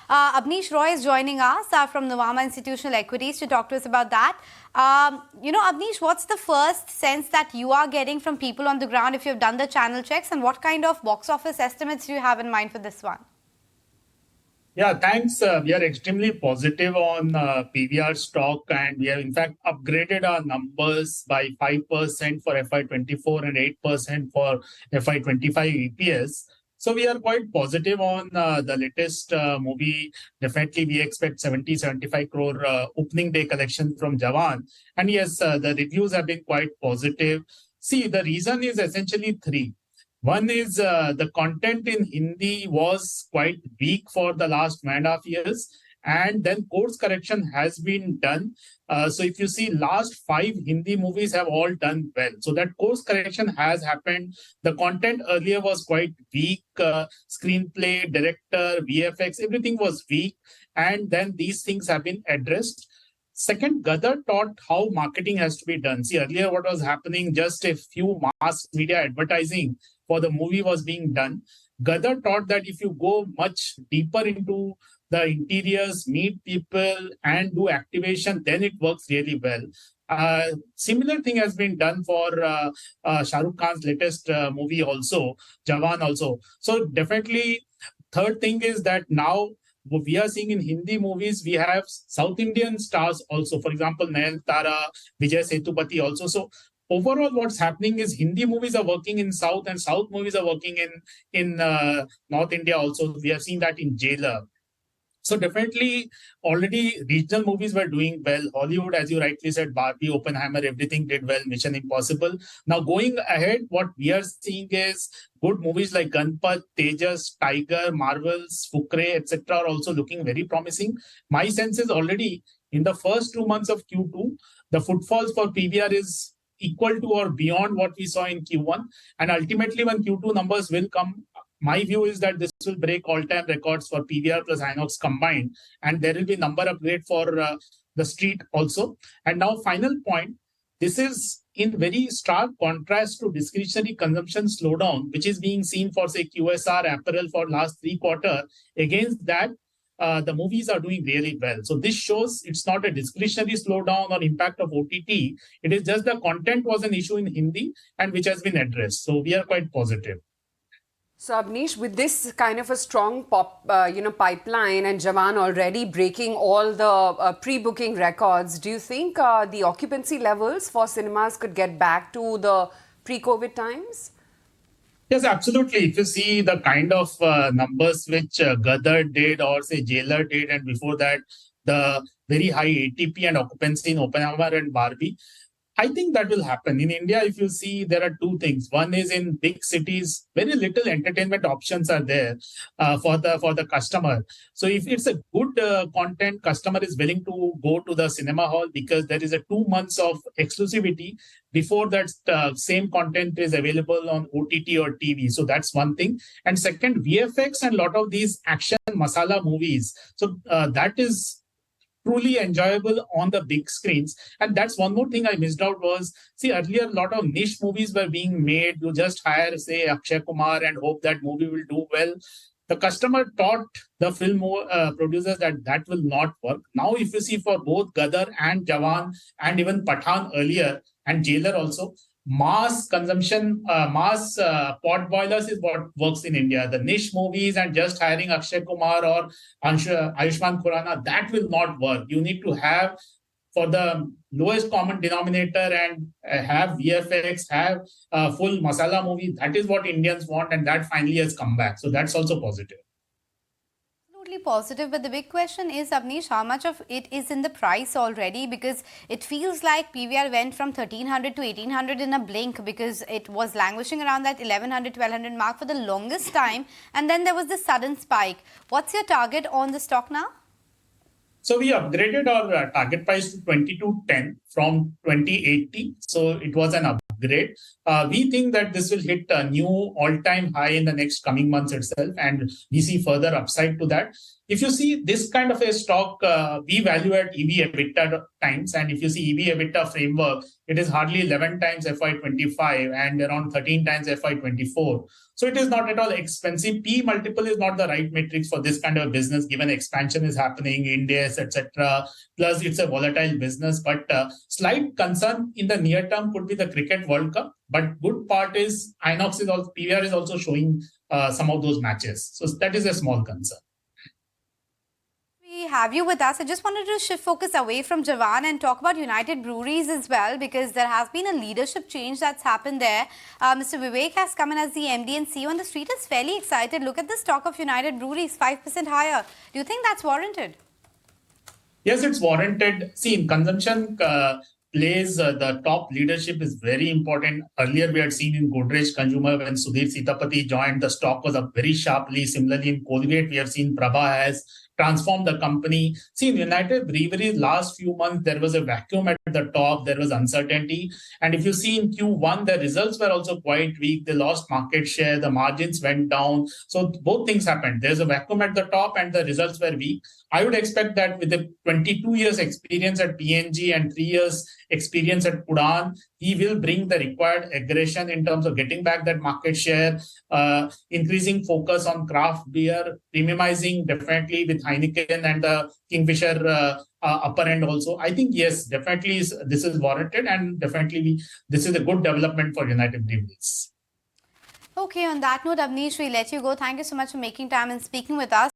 Abneesh Roy is joining us from Nuvama Institutional Equities to talk to us about that. Abneesh, what's the first sense that you are getting from people on the ground if you've done the channel checks, and what kind of box office estimates do you have in mind for this one? Yeah, thanks. We are extremely positive on PVR stock, and we have in fact upgraded our numbers by 5% for FY24 and 8% for FY25 EPS. So we are quite positive on the latest movie. Definitely, we expect 70-75 crore opening day collection from Jawan. And yes, the reviews have been quite positive. See, the reason is essentially three. One is the content in Hindi was quite weak for the last 1.5 years, and then course correction has been done. So if you see, last 5 Hindi movies have all done well. So that course correction has happened. The content earlier was quite weak. Screenplay, director, VFX, everything was weak. And then these things have been addressed. Second, Gadar taught how marketing has to be done. See, earlier what was happening, just a few mass media advertising for the movie was being done. Gadar taught that if you go much deeper into the interiors, meet people, and do activation, then it works really well. Similar thing has been done for Shah Rukh Khan's latest movie also, Jawan also. So definitely, third thing is that now we are seeing in Hindi movies, we have South Indian stars also. For example, Nayan Tara, Vijay Sethupathi also. So overall, what's happening is Hindi movies are working in South, and South movies are working in North India also. We have seen that in Jailer. So definitely, already regional movies were doing well. Hollywood, as you rightly said, Barbie, Oppenheimer, everything did well. Mission Impossible. Now going ahead, what we are seeing is good movies like Ganpat, Tejas, Tiger, Marvels, Fukre, etc. are also looking very promising. My sense is already in the first 2 months of Q2, the footfalls for PVR is equal to or beyond what we saw in Q1. And ultimately, when Q2 numbers will come, my view is that this will break all-time records for PVR plus Inox combined, and there will be number upgrade for the street also. And now, final point, this is in very stark contrast to discretionary consumption slowdown, which is being seen for, say, QSR apparel for last 3 quarters. Against that, the movies are doing really well. So this shows it's not a discretionary slowdown or impact of OTT. It is just the content was an issue in Hindi and which has been addressed. So we are quite positive. So Abneesh, with this kind of a strong pipeline and Jawan already breaking all the pre-booking records, do you think the occupancy levels for cinemas could get back to the pre-COVID times? Yes, absolutely. If you see the kind of numbers which Gadar did or say Jailer did, and before that, the very high ATP and occupancy in Oppenheimer and Barbie, I think that will happen. In India, if you see, there are two things. One is in big cities, very little entertainment options are there for the customer. So if it's a good content, customer is willing to go to the cinema hall because there is a 2 months of exclusivity before that same content is available on OTT or TV. So that's one thing. And second, VFX and a lot of these action masala movies. So that is truly enjoyable on the big screens. And that's one more thing I missed out was, see, earlier a lot of niche movies were being made. You just hire, say, Akshay Kumar and hope that movie will do well. The customer taught the film producers that will not work. Now, if you see for both Gadar and Jawan and even Pathan earlier and Jailer also, mass consumption, mass pot boilers is what works in India. The niche movies and just hiring Akshay Kumar or Ayushmann Khurrana, that will not work. You need to have for the lowest common denominator and have VFX, have a full masala movie. That is what Indians want, and that finally has come back. So that's also positive. Positive, but the big question is, Abneesh, how much of it is in the price already? Because it feels like PVR went from 1300 to 1800 in a blink, because it was languishing around that 1100, 1200 mark for the longest time, and then there was this sudden spike. What's your target on the stock now? So we upgraded our target price to 2210 from 2080. So it was an upgrade. We think that this will hit a new all-time high in the next coming months itself, and we see further upside to that. If you see this kind of a stock, we value at EV EBITDA times, and if you see EV EBITDA framework, it is hardly 11 times FY25 and around 13 times FY24. So it is not at all expensive. P multiple is not the right metrics for this kind of business, given expansion is happening, Indies, etc. Plus, it's a volatile business. But slight concern in the near term could be the Cricket World Cup. But good part is Inox is also, PVR is also showing some of those matches. So that is a small concern. We have you with us. I just wanted to shift focus away from Jawan and talk about United Breweries as well, because there has been a leadership change that's happened there. Mr. Vivek has come in as the MD and CEO, and the street is fairly excited. Look at the stock of United Breweries, 5% higher. Do you think that's warranted? Yes, it's warranted. See, in consumption plays, the top leadership is very important. Earlier, we had seen in Godrej Consumer when Sudhir Sitapati joined, the stock was up very sharply. Similarly, in Colgate, we have seen Prabha has transformed the company. See, in United Breweries, last few months, there was a vacuum at the top. There was uncertainty. And if you see in Q1, the results were also quite weak. They lost market share. The margins went down. So both things happened. There's a vacuum at the top and the results were weak. I would expect that with the 22 years experience at PNG and 3 years experience at Udan, he will bring the required aggression in terms of getting back that market share, increasing focus on craft beer, premiumizing definitely with Heineken and the Kingfisher upper end also. I think, yes, definitely this is warranted, and definitely this is a good development for United Breweries. Okay, on that note, Abneesh, we let you go. Thank you so much for making time and speaking with us.